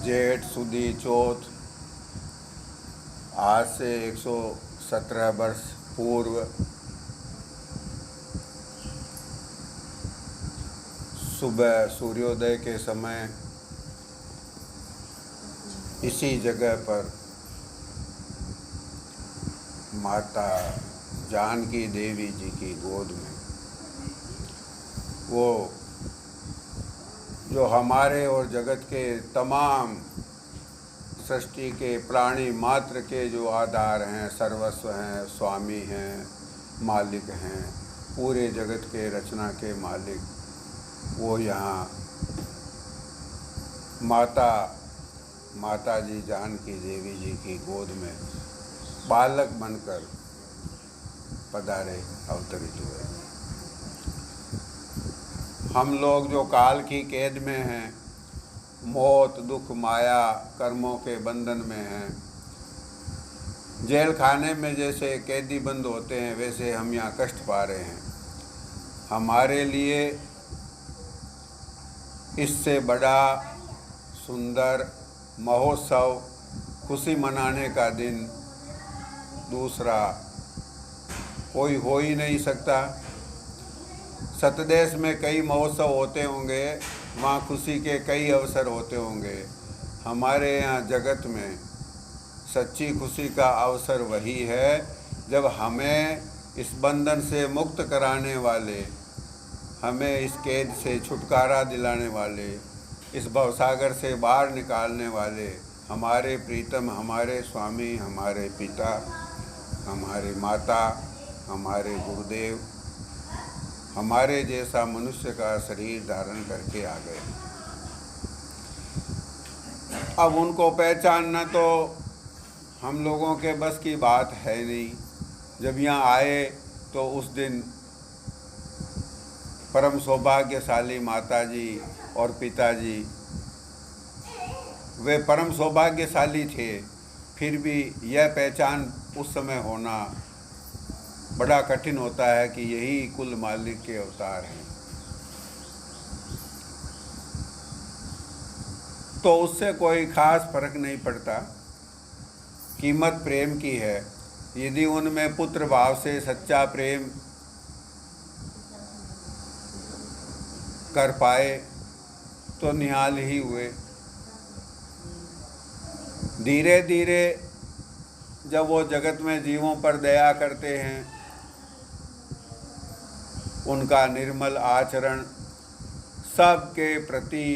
जेठ सुदी चौथ आज से 117 वर्ष पूर्व सुबह सूर्योदय के समय इसी जगह पर माता जानकी देवी जी की गोद में वो जो हमारे और जगत के तमाम सृष्टि के प्राणी मात्र के जो आधार हैं, सर्वस्व हैं, स्वामी हैं, मालिक हैं, पूरे जगत के रचना के मालिक, वो यहाँ माता जी जानकी देवी जी की गोद में बालक बनकर पधारे, अवतरित हुए। हम लोग जो काल की कैद में हैं, मौत, दुख, माया, कर्मों के बंधन में हैं, जेल खाने में जैसे कैदी बंद होते हैं वैसे हम यहाँ कष्ट पा रहे हैं। हमारे लिए इससे बड़ा सुंदर महोत्सव, खुशी मनाने का दिन दूसरा कोई हो ही नहीं सकता। सतदेश में कई महोत्सव होते होंगे, वहाँ खुशी के कई अवसर होते होंगे। हमारे यहाँ जगत में सच्ची खुशी का अवसर वही है जब हमें इस बंधन से मुक्त कराने वाले, हमें इस कैद से छुटकारा दिलाने वाले, इस भवसागर से बाहर निकालने वाले हमारे प्रीतम, हमारे स्वामी, हमारे पिता, हमारे माता, हमारे गुरुदेव, हमारे जैसा मनुष्य का शरीर धारण करके आ गए। अब उनको पहचानना तो हम लोगों के बस की बात है नहीं। जब यहाँ आए तो उस दिन परम सौभाग्यशाली माता जी और पिताजी, वे परम सौभाग्यशाली थे, फिर भी यह पहचान उस समय होना बड़ा कठिन होता है कि यही कुल मालिक के अवतार हैं। तो उससे कोई खास फर्क नहीं पड़ता। कीमत प्रेम की है। यदि उनमें पुत्र भाव से सच्चा प्रेम कर पाए तो निहाल ही हुए। धीरे धीरे जब वो जगत में जीवों पर दया करते हैं, उनका निर्मल आचरण, सबके प्रति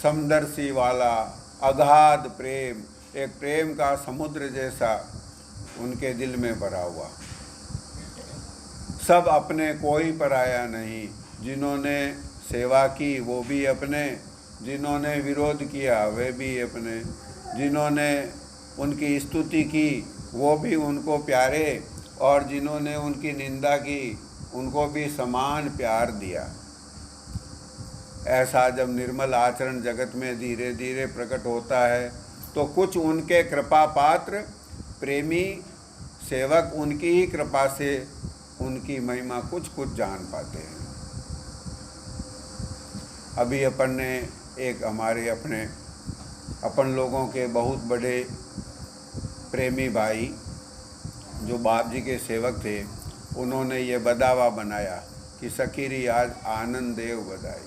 समदर्शी वाला अगाध प्रेम, एक प्रेम का समुद्र जैसा उनके दिल में भरा हुआ। सब अपने, कोई पराया नहीं। जिन्होंने सेवा की वो भी अपने, जिन्होंने विरोध किया वे भी अपने, जिन्होंने उनकी स्तुति की वो भी उनको प्यारे, और जिन्होंने उनकी निंदा की उनको भी समान प्यार दिया। ऐसा जब निर्मल आचरण जगत में धीरे धीरे प्रकट होता है तो कुछ उनके कृपा पात्र प्रेमी सेवक उनकी ही कृपा से उनकी महिमा कुछ कुछ जान पाते हैं। अभी अपन ने एक हमारे अपन लोगों के बहुत बड़े प्रेमी भाई जो बाप जी के सेवक थे, उन्होंने ये बदावा बनाया कि सखीरी आज आनंद देव बधाई,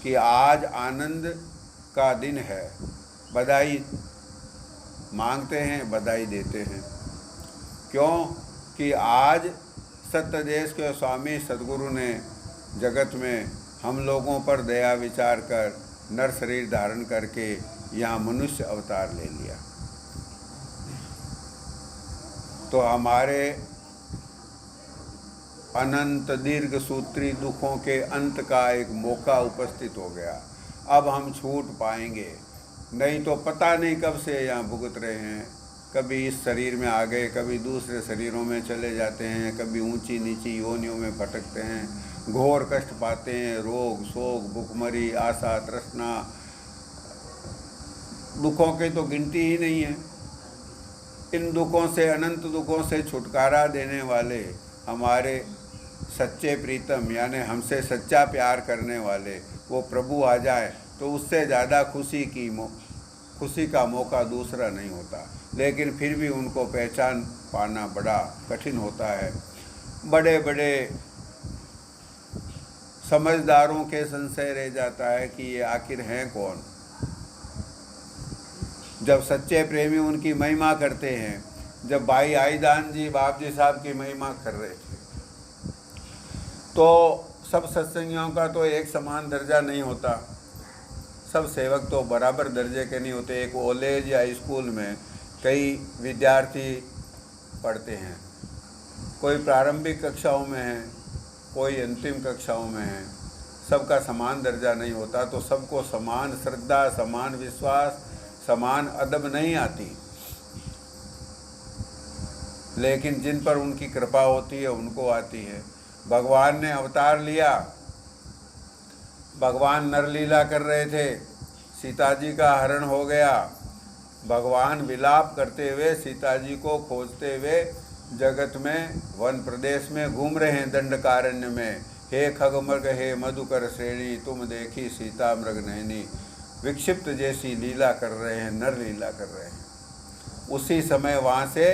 कि आज आनंद का दिन है। बधाई मांगते हैं, बधाई देते हैं। क्यों कि आज सत्य देश के स्वामी सद्गुरु ने जगत में हम लोगों पर दया विचार कर नर शरीर धारण करके यहाँ मनुष्य अवतार ले लिया। तो हमारे अनंत दीर्घ सूत्री दुखों के अंत का एक मौका उपस्थित हो गया। अब हम छूट पाएंगे, नहीं तो पता नहीं कब से यहाँ भुगत रहे हैं। कभी इस शरीर में आ गए, कभी दूसरे शरीरों में चले जाते हैं, कभी ऊंची नीची योनियों में भटकते हैं, घोर कष्ट पाते हैं, रोग शोक भुखमरी आशा तृष्णा, दुखों की तो गिनती ही नहीं है। इन दुखों से, अनंत दुखों से छुटकारा देने वाले हमारे सच्चे प्रीतम, यानी हमसे सच्चा प्यार करने वाले वो प्रभु आ जाए तो उससे ज़्यादा खुशी का मौका दूसरा नहीं होता। लेकिन फिर भी उनको पहचान पाना बड़ा कठिन होता है। बड़े बड़े समझदारों के संशय रह जाता है कि ये आखिर हैं कौन। जब सच्चे प्रेमी उनकी महिमा करते हैं, जब भाई आईदान जी बाप जी साहब की महिमा कर रहे थे, तो सब सत्संगियों का तो एक समान दर्जा नहीं होता। सब सेवक तो बराबर दर्जे के नहीं होते। एक कॉलेज या स्कूल में कई विद्यार्थी पढ़ते हैं, कोई प्रारंभिक कक्षाओं में है, कोई अंतिम कक्षाओं में है। सबका समान दर्जा नहीं होता, तो सबको समान श्रद्धा, समान विश्वास, समान अदब नहीं आती। लेकिन जिन पर उनकी कृपा होती है उनको आती है। भगवान ने अवतार लिया, भगवान नरलीला कर रहे थे, सीता जी का हरण हो गया। भगवान विलाप करते हुए सीता जी को खोजते हुए जगत में वन प्रदेश में घूम रहे हैं, दंडकारण्य में। हे खगमृग हे मधुकर श्रेणी, तुम देखी सीता मृग नैनी। विक्षिप्त जैसी लीला कर रहे हैं, नर लीला कर रहे हैं। उसी समय वहाँ से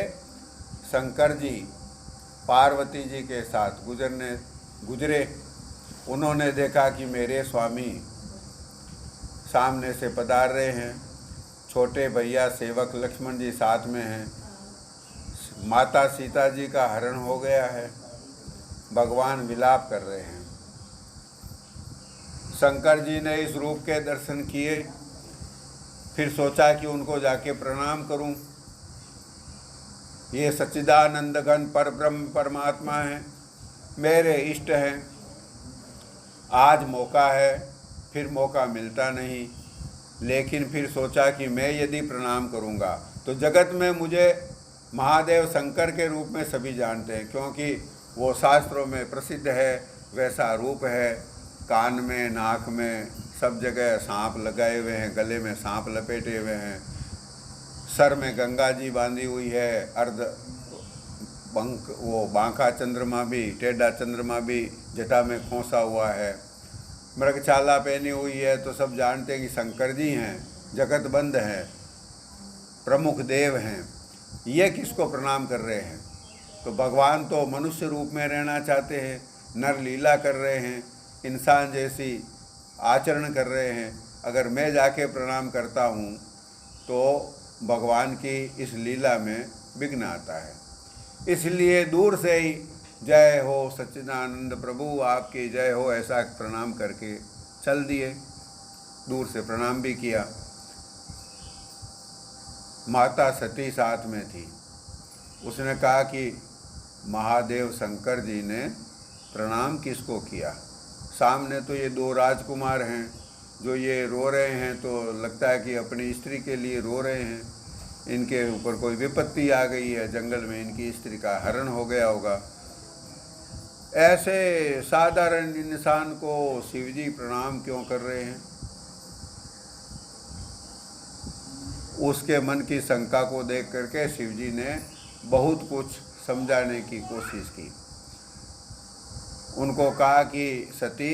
शंकर जी पार्वती जी के साथ गुजरे। उन्होंने देखा कि मेरे स्वामी सामने से पधार रहे हैं, छोटे भैया सेवक लक्ष्मण जी साथ में हैं, माता सीता जी का हरण हो गया है, भगवान विलाप कर रहे हैं। शंकर जी ने इस रूप के दर्शन किए, फिर सोचा कि उनको जाके प्रणाम करूं। ये सच्चिदानंद घन पर ब्रह्म परमात्मा हैं, मेरे इष्ट हैं। आज मौका है, फिर मौका मिलता नहीं। लेकिन फिर सोचा कि मैं यदि प्रणाम करूंगा तो जगत में मुझे महादेव शंकर के रूप में सभी जानते हैं, क्योंकि वो शास्त्रों में प्रसिद्ध है। वैसा रूप है, कान में, नाक में, सब जगह सांप लगाए हुए हैं, गले में सांप लपेटे हुए हैं, सर में गंगा जी बांधी हुई है, अर्ध बांका चंद्रमा भी, टेढ़ा चंद्रमा भी जटा में खोसा हुआ है, मृगछाला पहनी हुई है। तो सब जानते हैं कि शंकर जी हैं, जगत बंद हैं, प्रमुख देव हैं। ये किसको प्रणाम कर रहे हैं? तो भगवान तो मनुष्य रूप में रहना चाहते हैं, नर लीला कर रहे हैं, इंसान जैसी आचरण कर रहे हैं। अगर मैं जाके प्रणाम करता हूँ तो भगवान की इस लीला में विघ्न आता है। इसलिए दूर से ही जय हो सच्चिदानंद प्रभु आपकी जय हो ऐसा प्रणाम करके चल दिए। दूर से प्रणाम भी किया। माता सती साथ में थी। उसने कहा कि महादेव शंकर जी ने प्रणाम किसको किया? सामने तो ये दो राजकुमार हैं जो ये रो रहे हैं, तो लगता है कि अपनी स्त्री के लिए रो रहे हैं। इनके ऊपर कोई विपत्ति आ गई है, जंगल में इनकी स्त्री का हरण हो गया होगा। ऐसे साधारण इंसान को शिवजी प्रणाम क्यों कर रहे हैं? उसके मन की शंका को देख करके शिवजी ने बहुत कुछ समझाने की कोशिश की। उनको कहा कि सती,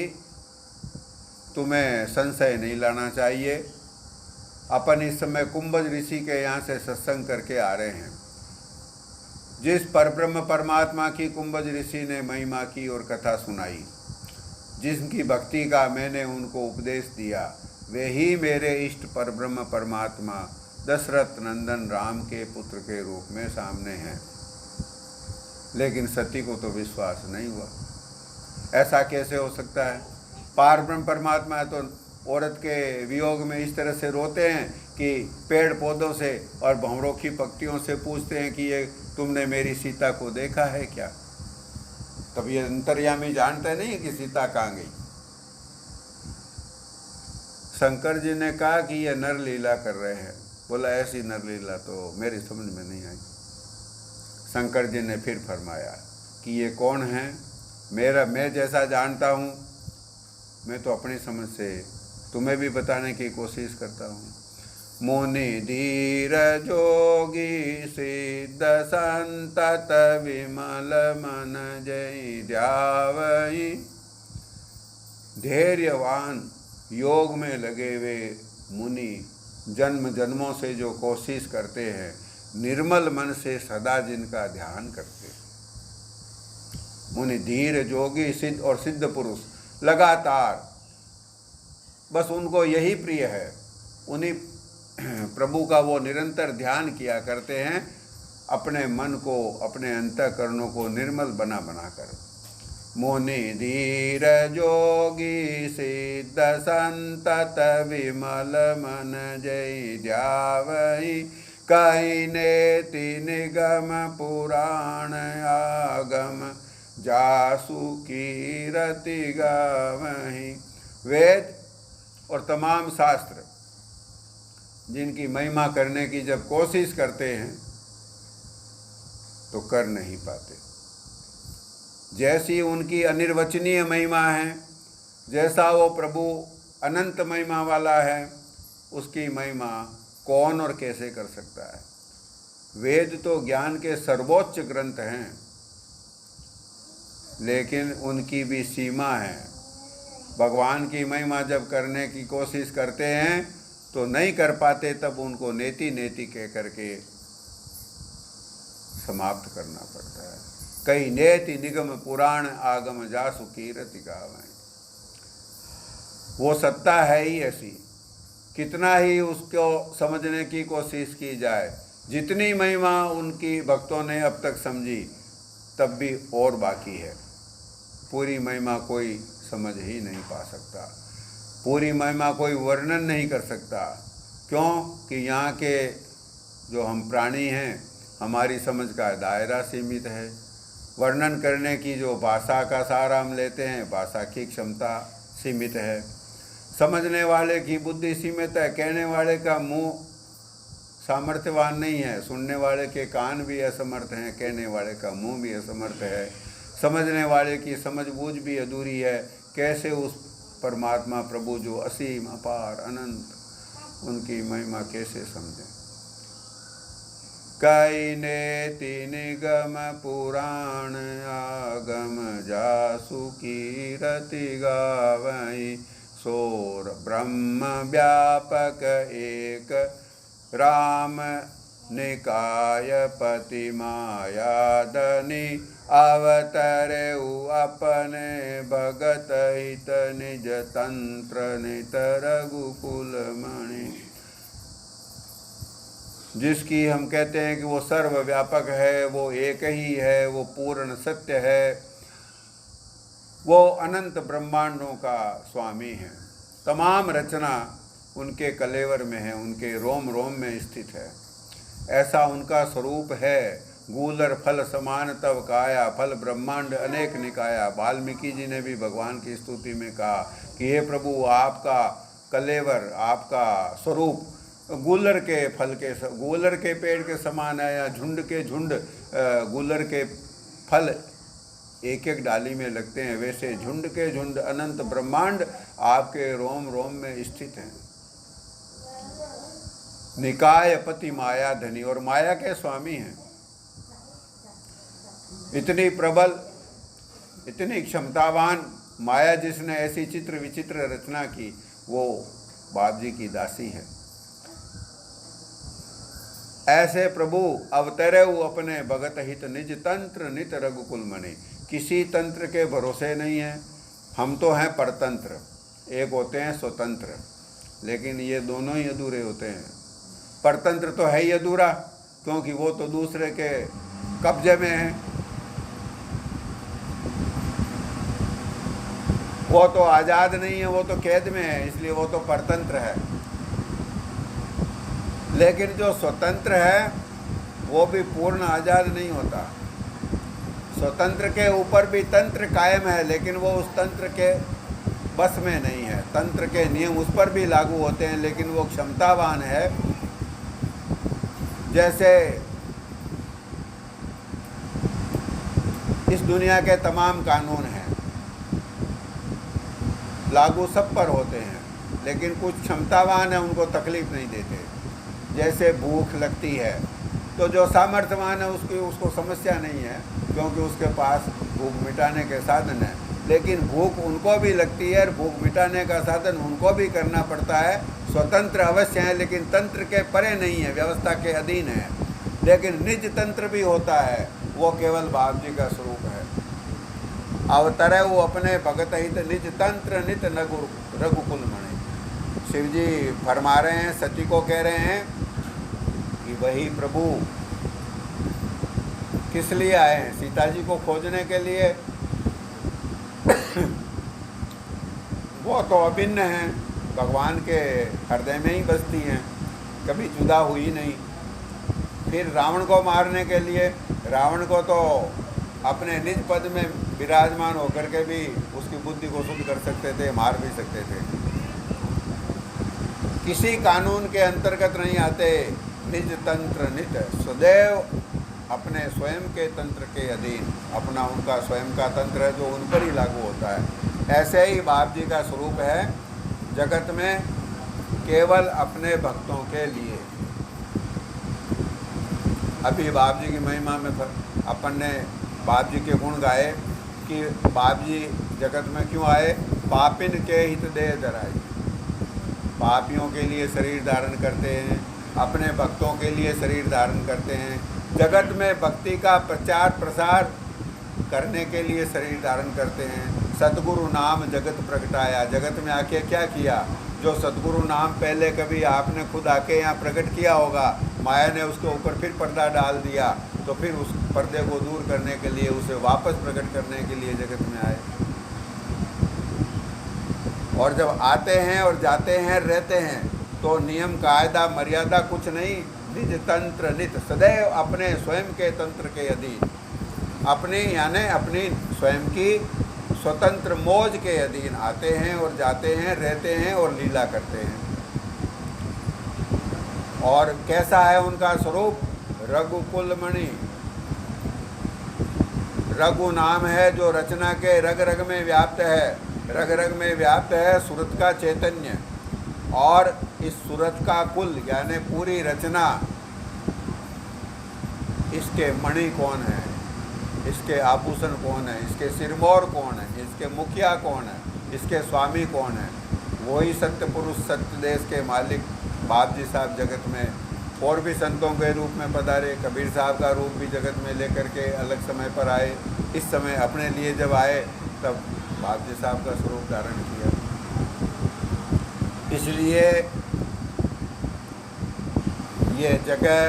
तुम्हें संशय नहीं लाना चाहिए। अपन इस समय कुंभज ऋषि के यहाँ से सत्संग करके आ रहे हैं। जिस परब्रह्म परमात्मा की कुंभज ऋषि ने महिमा की और कथा सुनाई, जिनकी भक्ति का मैंने उनको उपदेश दिया, वे ही मेरे इष्ट परब्रह्म परमात्मा दशरथ नंदन राम के पुत्र के रूप में सामने हैं। लेकिन सती को तो विश्वास नहीं हुआ। ऐसा कैसे हो सकता है? पारब्रह्म परमात्मा है तो औरत के वियोग में इस तरह से रोते हैं कि पेड़ पौधों से और भंवरों की पत्तियों से पूछते हैं कि ये तुमने मेरी सीता को देखा है क्या? तब ये अंतर्यामी जानते नहीं कि सीता कहाँ गई। शंकर जी ने कहा कि ये नर लीला कर रहे हैं। बोला ऐसी नर लीला तो मेरी समझ में नहीं आई। शंकर जी ने फिर फरमाया कि ये कौन है? मैं जैसा जानता हूँ, मैं तो अपनी समझ से तुम्हें भी बताने की कोशिश करता हूँ। मुनि धीर जोगी सिद्ध संतत विमल मन जय ध्यावई, धैर्यवान योग में लगे हुए मुनि जन्म जन्मों से जो कोशिश करते हैं, निर्मल मन से सदा जिनका ध्यान करते हैं, मुनि धीर जोगी सिद्ध और सिद्ध पुरुष लगातार बस उनको यही प्रिय है, उन्हीं प्रभु का वो निरंतर ध्यान किया करते हैं, अपने मन को, अपने अंतःकरणों को निर्मल बना बना कर। मुनि धीर जोगी सिद्ध संतत विमल मन जय ध्यावहि, कहि नेति निगम पुराण आगम जासु कीरति गावहि। वेद और तमाम शास्त्र जिनकी महिमा करने की जब कोशिश करते हैं तो कर नहीं पाते। जैसी उनकी अनिर्वचनीय महिमा है, जैसा वो प्रभु अनंत महिमा वाला है, उसकी महिमा कौन और कैसे कर सकता है। वेद तो ज्ञान के सर्वोच्च ग्रंथ हैं, लेकिन उनकी भी सीमा है। भगवान की महिमा जब करने की कोशिश करते हैं तो नहीं कर पाते, तब उनको नेति नेति कह करके समाप्त करना पड़ता है। कई नेति निगम पुराण आगम जासु कीरति गावै। वो सत्ता है ही ऐसी, कितना ही उसको समझने की कोशिश की जाए, जितनी महिमा उनकी भक्तों ने अब तक समझी, तब भी और बाकी है। पूरी महिमा कोई समझ ही नहीं पा सकता, पूरी महिमा कोई वर्णन नहीं कर सकता। क्यों कि यहाँ के जो हम प्राणी हैं, हमारी समझ का दायरा सीमित है। वर्णन करने की जो भाषा का सहारा हम लेते हैं, भाषा की क्षमता सीमित है। समझने वाले की बुद्धि सीमित है, कहने वाले का मुंह सामर्थ्यवान नहीं है, सुनने वाले के कान भी असमर्थ हैं, कहने वाले का मुंह भी असमर्थ है, समझने वाले की समझबूझ भी अधूरी है। कैसे उस परमात्मा प्रभु जो असीम अपार अनंत, उनकी महिमा कैसे समझें। कई नेति निगम पुराण आगम जासु कीरति गावै, सोर ब्रह्म व्यापक एक राम निकाय पति माया धनी, अवतरेउ अपने भगत हित निज तंत्र नित रघुकुल मणि। जिसकी हम कहते हैं कि वो सर्वव्यापक है, वो एक ही है, वो पूर्ण सत्य है, वो अनंत ब्रह्मांडों का स्वामी है। तमाम रचना उनके कलेवर में है, उनके रोम रोम में स्थित है। ऐसा उनका स्वरूप है। गूलर फल समान तव काया, फल ब्रह्मांड अनेक निकाया। वाल्मीकि जी ने भी भगवान की स्तुति में कहा कि हे प्रभु, आपका कलेवर, आपका स्वरूप गूलर के फल के, गूलर के पेड़ के समान है, या झुंड के झुंड गूलर के फल एक एक डाली में लगते हैं, वैसे झुंड के झुंड अनंत ब्रह्मांड आपके रोम रोम में स्थित हैं। निकाय पति माया धनी, और माया के स्वामी हैं। इतनी प्रबल, इतनी क्षमतावान माया जिसने ऐसी चित्र विचित्र रचना की, वो बाप जी की दासी है। ऐसे प्रभु अवतरे वो अपने भगत हित निज तंत्र नित रघुकुल मणि। किसी तंत्र के भरोसे नहीं है। हम तो हैं परतंत्र, एक होते हैं स्वतंत्र, लेकिन ये दोनों ही अधूरे होते हैं। परतंत्र तो है ही अधूरा, क्योंकि वो तो दूसरे के कब्जे में है, वो तो आज़ाद नहीं है, वो तो कैद में है, इसलिए वो तो परतंत्र है। लेकिन जो स्वतंत्र है वो भी पूर्ण आज़ाद नहीं होता। स्वतंत्र के ऊपर भी तंत्र कायम है, लेकिन वो उस तंत्र के बस में नहीं है। तंत्र के नियम उस पर भी लागू होते हैं, लेकिन वो क्षमतावान है। जैसे इस दुनिया के तमाम कानून हैं, लागू सब पर होते हैं, लेकिन कुछ क्षमतावान है, उनको तकलीफ नहीं देते। जैसे भूख लगती है तो जो सामर्थ्यवान है उसको समस्या नहीं है, क्योंकि उसके पास भूख मिटाने के साधन है। लेकिन भूख उनको भी लगती है और भूख मिटाने का साधन उनको भी करना पड़ता है। स्वतंत्र अवश्य है लेकिन तंत्र के परे नहीं है, व्यवस्था के अधीन है। लेकिन निज तंत्र भी होता है, वो केवल बाप जी का स्वरूप है। अवतरे वो अपने भगत हित निज तंत्र नित रघुकुल मणि। शिव जी फरमा रहे हैं, सती को कह रहे हैं कि वही प्रभु किस लिए आए हैं? सीता जी को खोजने के लिए। वो तो अभिन्न हैं, भगवान के हृदय में ही बसती हैं, कभी जुदा हुई नहीं। फिर रावण को मारने के लिए, रावण को तो अपने निज पद में विराजमान होकर के भी उसकी बुद्धि को शुद्ध कर सकते थे, मार भी सकते थे। किसी कानून के अंतर्गत नहीं आते, निज तंत्र नित सदैव अपने स्वयं के तंत्र के अधीन। अपना उनका स्वयं का तंत्र है जो उन पर ही लागू होता है। ऐसे ही बाप जी का स्वरूप है जगत में, केवल अपने भक्तों के लिए। अभी बाप जी की महिमा में अपन ने बाप जी के गुण गाए कि बाप जी जगत में क्यों आए? पापिन के हित देह धराई। पापियों के लिए शरीर धारण करते हैं, अपने भक्तों के लिए शरीर धारण करते हैं। जगत में भक्ति का प्रचार प्रसार करने के लिए शरीर धारण करते हैं। सतगुरु नाम जगत प्रगटाया। जगत में आके क्या किया? जो सतगुरु नाम पहले कभी आपने खुद आके यहाँ प्रकट किया होगा, माया ने उसके ऊपर फिर पर्दा डाल दिया, तो फिर उस पर्दे को दूर करने के लिए, उसे वापस प्रकट करने के लिए जगत में आए। और जब आते हैं और जाते हैं, रहते हैं, तो नियम कायदा मर्यादा कुछ नहीं, निज तंत्र नित सदैव अपने स्वयं के तंत्र के अधीन, अपनी यानी अपनी स्वयं की स्वतंत्र मौज के अधीन आते हैं और जाते हैं, रहते हैं और लीला करते हैं। और कैसा है उनका स्वरूप? रघुकुल मणि। रघु नाम है जो रचना के रग रग में व्याप्त है, रग रग में व्याप्त है सूरत का चैतन्य। और इस सूरत का कुल यानी पूरी रचना, इसके मणि कौन है, इसके आभूषण कौन है, इसके सिरमौर कौन है, इसके मुखिया कौन है, इसके स्वामी कौन है? वही सत्य पुरुष सत्य देश के मालिक बाप जी साहब जगत में और भी संतों के रूप में पधारे। कबीर साहब का रूप भी जगत में लेकर के अलग समय पर आए। इस समय अपने लिए जब आए तब बाप जी साहब का स्वरूप धारण किया। इसलिए ये जगह,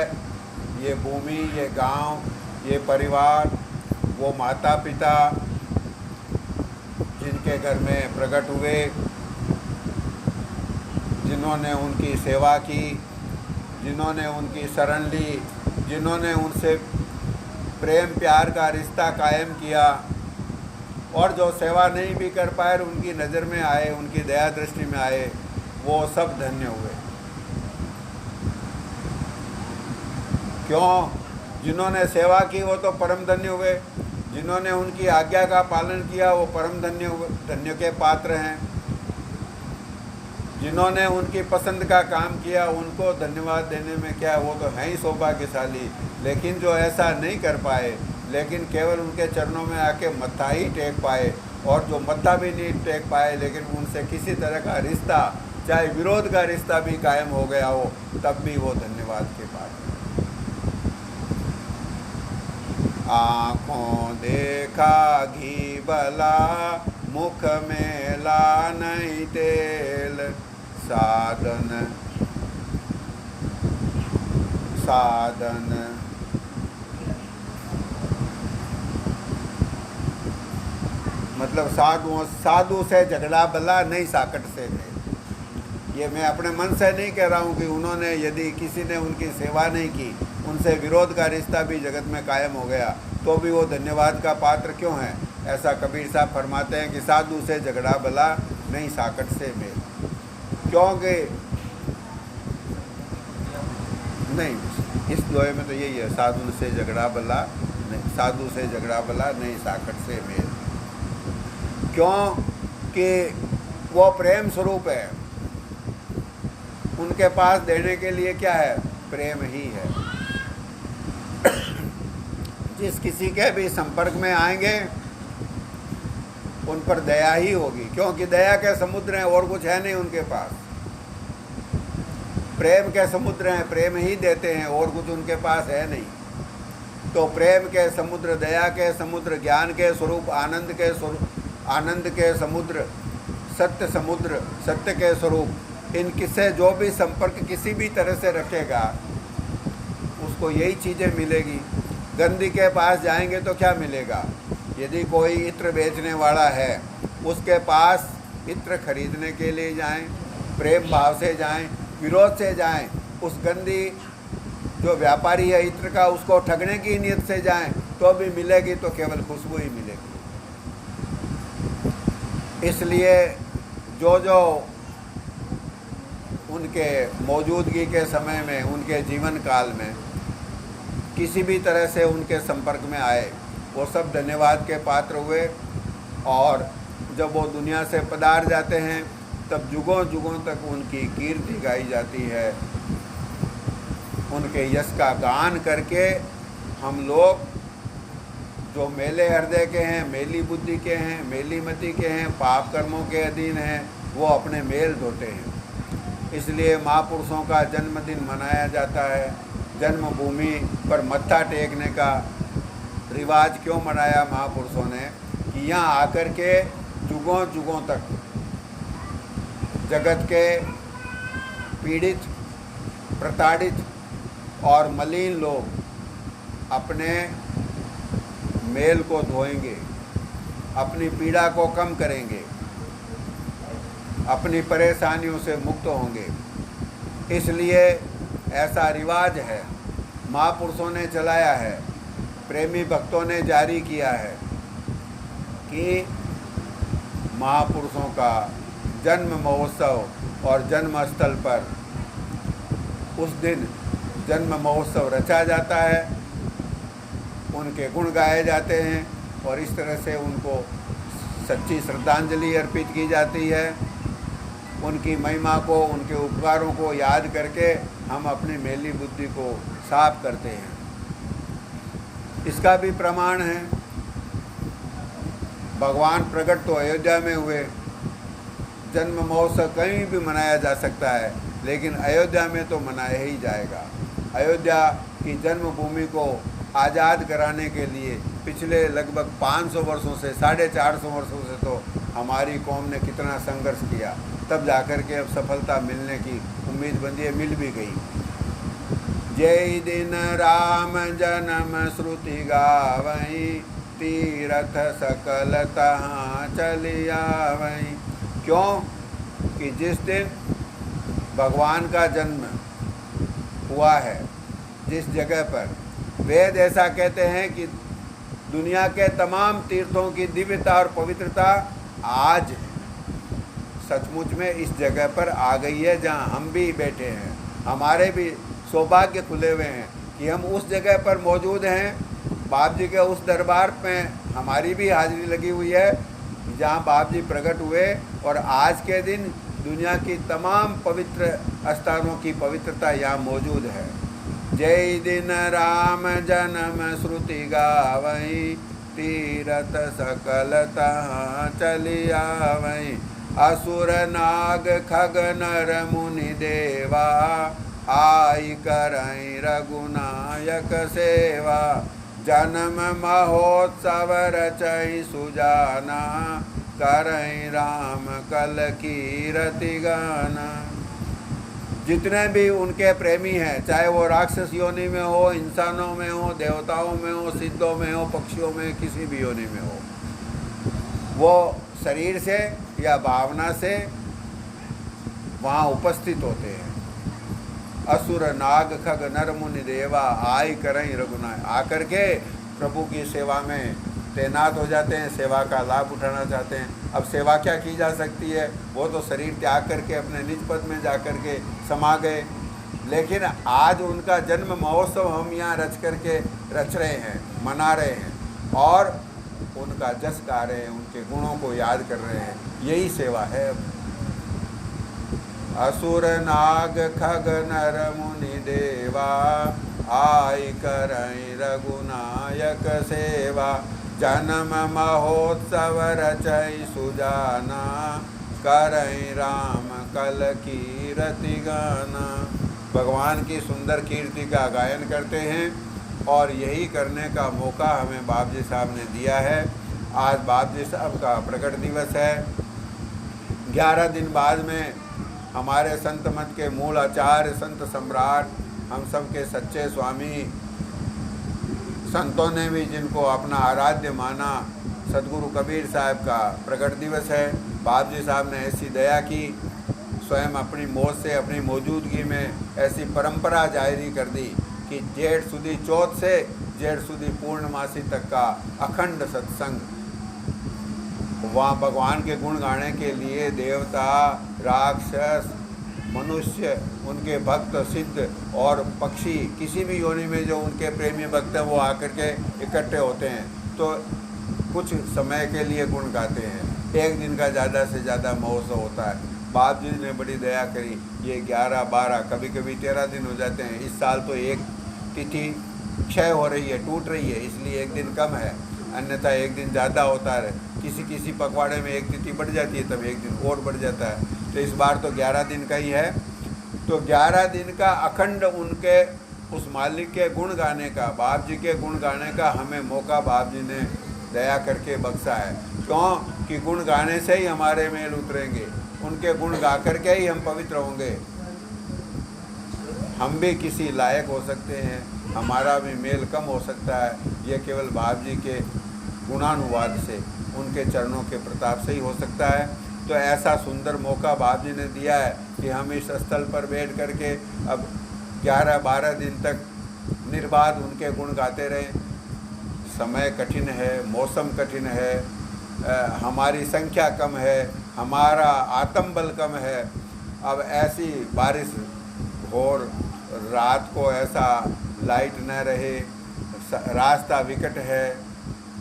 ये भूमि, ये गांव, ये परिवार, वो माता पिता जिनके घर में प्रकट हुए, जिन्होंने उनकी सेवा की, जिन्होंने उनकी शरण ली, जिन्होंने उनसे प्रेम प्यार का रिश्ता कायम किया, और जो सेवा नहीं भी कर पाए, उनकी नज़र में आए, उनकी दया दृष्टि में आए, वो सब धन्य हुए। क्यों? जिन्होंने सेवा की वो तो परम धन्य हुए, जिन्होंने उनकी आज्ञा का पालन किया वो परम धन्य हुए, धन्य के पात्र हैं। जिन्होंने उनकी पसंद का काम किया उनको धन्यवाद देने में क्या, वो तो हैं ही सौभाग्यशाली। लेकिन जो ऐसा नहीं कर पाए, लेकिन केवल उनके चरणों में आके मत्था ही टेक पाए, और जो मत्था भी नहीं टेक पाए लेकिन उनसे किसी तरह का रिश्ता, चाहे विरोध का रिश्ता भी कायम हो गया हो, तब भी वो धन्यवाद के पात्र। आँखों देखा घी भला, मुख में ला नहीं तेल, साधन मतलब साधु से झगड़ा भला, नहीं साकट से मेल। ये मैं अपने मन से नहीं कह रहा हूँ कि उन्होंने, यदि किसी ने उनकी सेवा नहीं की, उनसे विरोध का रिश्ता भी जगत में कायम हो गया, तो भी वो धन्यवाद का पात्र क्यों है? ऐसा कबीर साहब फरमाते हैं कि साधु से झगड़ा भला, नहीं साकट से मेल। क्योंकि नहीं, इस लोहे में तो यही है, साधु से झगड़ा भला नहीं, साधु से झगड़ा भला नहीं साकट से मेल। क्यों कि वो प्रेम स्वरूप है, उनके पास देने के लिए क्या है? प्रेम ही है। जिस किसी के भी संपर्क में आएंगे उन पर दया ही होगी, क्योंकि दया के समुद्र हैं और कुछ है नहीं उनके पास। प्रेम के समुद्र हैं, प्रेम ही देते हैं और कुछ उनके पास है नहीं। तो प्रेम के समुद्र, दया के समुद्र, ज्ञान के स्वरूप, आनंद के समुद्र, सत्य के स्वरूप, इनसे जो भी संपर्क किसी भी तरह से रखेगा उसको यही चीज़ें मिलेगी। गंदी के पास जाएंगे तो क्या मिलेगा? यदि कोई इत्र बेचने वाला है, उसके पास इत्र खरीदने के लिए जाएं, प्रेम भाव से जाएं, विरोध से जाएं, उस गंदी जो व्यापारी है इत्र का, उसको ठगने की नीयत से जाएं तो भी मिलेगी, तो केवल खुशबू ही मिलेगी। इसलिए जो जो उनके मौजूदगी के समय में, उनके जीवन काल में किसी भी तरह से उनके संपर्क में आए, वो सब धन्यवाद के पात्र हुए। और जब वो दुनिया से पधार जाते हैं तब जुगों जुगों तक उनकी कीर्ति गाई जाती है। उनके यश का गान करके हम लोग जो मेले हृदय के हैं, मेली बुद्धि के हैं, मेली मति के हैं, पाप कर्मों के अधीन हैं, वो अपने मेल धोते हैं। इसलिए महापुरुषों का जन्मदिन मनाया जाता है। जन्मभूमि पर मत्था टेकने का रिवाज क्यों मनाया महापुरुषों ने? कि यहाँ आकर के जुगों जुगों तक जगत के पीड़ित, प्रताड़ित और मलिन लोग अपने मेल को धोएंगे, अपनी पीड़ा को कम करेंगे, अपनी परेशानियों से मुक्त होंगे। इसलिए ऐसा रिवाज है, महापुरुषों ने चलाया है, प्रेमी भक्तों ने जारी किया है कि महापुरुषों का जन्म महोत्सव और जन्म स्थल पर उस दिन जन्म महोत्सव रचा जाता है, उनके गुण गाए जाते हैं और इस तरह से उनको सच्ची श्रद्धांजलि अर्पित की जाती है। उनकी महिमा को, उनके उपकारों को याद करके हम अपनी मैली बुद्धि को साफ करते हैं। इसका भी प्रमाण है, भगवान प्रकट तो अयोध्या में हुए। जन्म महोत्सव कहीं भी मनाया जा सकता है, लेकिन अयोध्या में तो मनाया ही जाएगा। अयोध्या की जन्मभूमि को आज़ाद कराने के लिए पिछले लगभग 500 वर्षों से, 450 वर्षों से तो हमारी कौम ने कितना संघर्ष किया, तब जाकर के अब सफलता मिलने की उम्मीद बंदी है, मिल भी गई। जय दिन राम जन्म श्रुति गावई, तीरथ सकल तहाँ चली आवई। क्यों? कि जिस दिन भगवान का जन्म हुआ है, जिस जगह पर, वेद ऐसा कहते हैं कि दुनिया के तमाम तीर्थों की दिव्यता और पवित्रता आज सचमुच में इस जगह पर आ गई है जहां हम भी बैठे हैं। हमारे भी सौभाग्य खुले हुए हैं कि हम उस जगह पर मौजूद हैं। बाप जी के उस दरबार में हमारी भी हाजिरी लगी हुई है जहां बाप जी प्रकट हुए, और आज के दिन दुनिया की तमाम पवित्र स्थानों की पवित्रता यहाँ मौजूद है। जय दिन राम जन्म श्रुति गावई, तीरथ सकल तहाँ चली आवई। असुर नाग खग नर मुनि देवा, आई करई रघुनायक सेवा। जन्म महोत्सव रचई सुजाना, करई राम कल कीरति गाना। जितने भी उनके प्रेमी हैं, चाहे वो राक्षस योनि में हो, इंसानों में हो, देवताओं में हो, सिद्धों में हो, पक्षियों में, किसी भी योनि में हो, वो शरीर से या भावना से वहाँ उपस्थित होते हैं। असुर नाग खग नर मुनि देवा, आई करई रघुनाय, आकर के प्रभु की सेवा में तैनात हो जाते हैं, सेवा का लाभ उठाना चाहते हैं। अब सेवा क्या की जा सकती है? वो तो शरीर त्याग करके अपने निज पद में जा कर के समा गए, लेकिन आज उनका जन्म महोत्सव हम यहाँ रच रहे हैं, मना रहे हैं और उनका जस गा रहे हैं, उनके गुणों को याद कर रहे हैं। यही सेवा है। असुर नाग खग नर मुनि देवा, आई करई रघुनायक सेवा। जन्म महोत्सव रचई सुजाना, करई राम कल कीरति गाना। भगवान की सुंदर कीर्ति का गायन करते हैं और यही करने का मौका हमें बाप जी साहब ने दिया है। आज बाप जी साहब का प्रकट दिवस है। 11 दिन बाद में हमारे संत मत के मूल आचार्य, संत सम्राट, हम सब के सच्चे स्वामी संतों ने भी जिनको अपना आराध्य माना, सदगुरु कबीर साहब का प्रकट दिवस है। बाप जी साहब ने ऐसी दया की, स्वयं अपनी मौत से, अपनी मौजूदगी में ऐसी परंपरा जारी कर दी कि जेठ सुधी चौथ से जेठ सुधी पूर्णमासी तक का अखंड सत्संग, वहाँ भगवान के गुण गाने के लिए देवता, राक्षस, मनुष्य, उनके भक्त, सिद्ध और पक्षी, किसी भी योनि में जो उनके प्रेमी भक्त हैं वो आकर के इकट्ठे होते हैं, तो कुछ समय के लिए गुण गाते हैं। एक दिन का ज़्यादा से ज़्यादा महोत्सव होता है। बाप जी ने बड़ी दया करी, ये 11, 12, कभी कभी 13 दिन हो जाते हैं। इस साल तो एक तिथि क्षय हो रही है, टूट रही है, इसलिए एक दिन कम है, अन्यथा एक दिन ज़्यादा होता है। किसी पखवाड़े में एक तिथि बढ़ जाती है, तब एक दिन और बढ़ जाता है। तो इस बार तो 11 दिन का ही है। तो 11 दिन का अखंड उनके उस मालिक के गुण गाने का, बाप जी के गुण गाने का हमें मौका बाप जी ने दया करके बख्शा है। क्यों कि गुण गाने से ही हमारे मेल उतरेंगे, उनके गुण गा करके ही हम पवित्र होंगे। हम भी किसी लायक हो सकते हैं, हमारा भी मेल कम हो सकता है, यह केवल बाप जी के गुणानुवाद से, उनके चरणों के प्रताप से ही हो सकता है। तो ऐसा सुंदर मौका बाप जी ने दिया है कि हम इस स्थल पर बैठ करके अब 11-12 दिन तक निर्बाध उनके गुण गाते रहें। समय कठिन है, मौसम कठिन है, हमारी संख्या कम है, हमारा आत्मबल कम है। अब ऐसी बारिश और रात को ऐसा लाइट न रहे, रास्ता विकट है,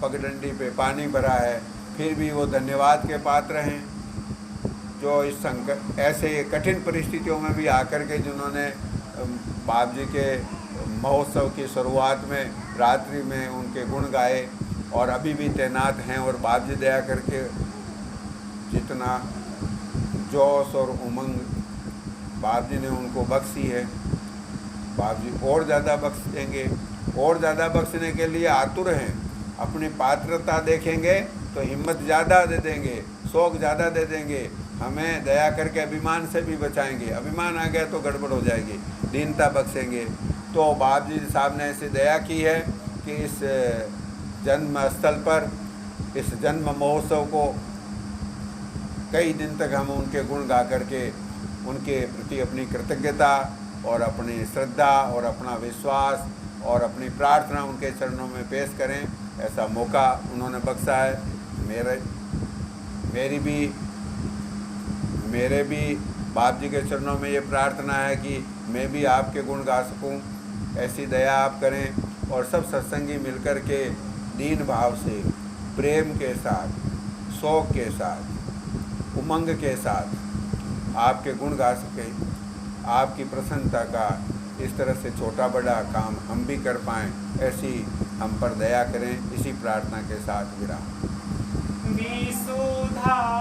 पगडंडी पे पानी भरा है, फिर भी वो धन्यवाद के पात्र हैं जो इस संकट, ऐसे कठिन परिस्थितियों में भी आकर के जिन्होंने बाप जी के महोत्सव की शुरुआत में रात्रि में उनके गुण गाए और अभी भी तैनात हैं। और बाप जी दया करके जितना जोश और उमंग बाप जी ने उनको बख्शी है, बाप जी और ज़्यादा बख्श देंगे, और ज़्यादा बख्शने के लिए आतुर हैं। अपनी पात्रता देखेंगे तो हिम्मत ज़्यादा दे देंगे, शौक़ ज़्यादा दे देंगे, हमें दया करके अभिमान से भी बचाएंगे। अभिमान आ गया तो गड़बड़ हो जाएगी, दीनता बख्शेंगे। तो बाप जी साहब ने ऐसी दया की है कि इस जन्म स्थल पर, इस जन्म महोत्सव को कई दिन तक हम उनके गुण गा करके उनके प्रति अपनी कृतज्ञता और अपनी श्रद्धा और अपना विश्वास और अपनी प्रार्थना उनके चरणों में पेश करें। ऐसा मौका उन्होंने बख्शा है। मेरे भी बाप जी के चरणों में ये प्रार्थना है कि मैं भी आपके गुण गा सकूं। ऐसी दया आप करें और सब सत्संगी मिलकर के दीन भाव से, प्रेम के साथ, शौक़ के साथ, उमंग के साथ आपके गुण गा सकें। आपकी प्रसन्नता का इस तरह से छोटा बड़ा काम हम भी कर पाएँ, ऐसी हम पर दया करें। इसी प्रार्थना के साथ विराम। विशुद्धान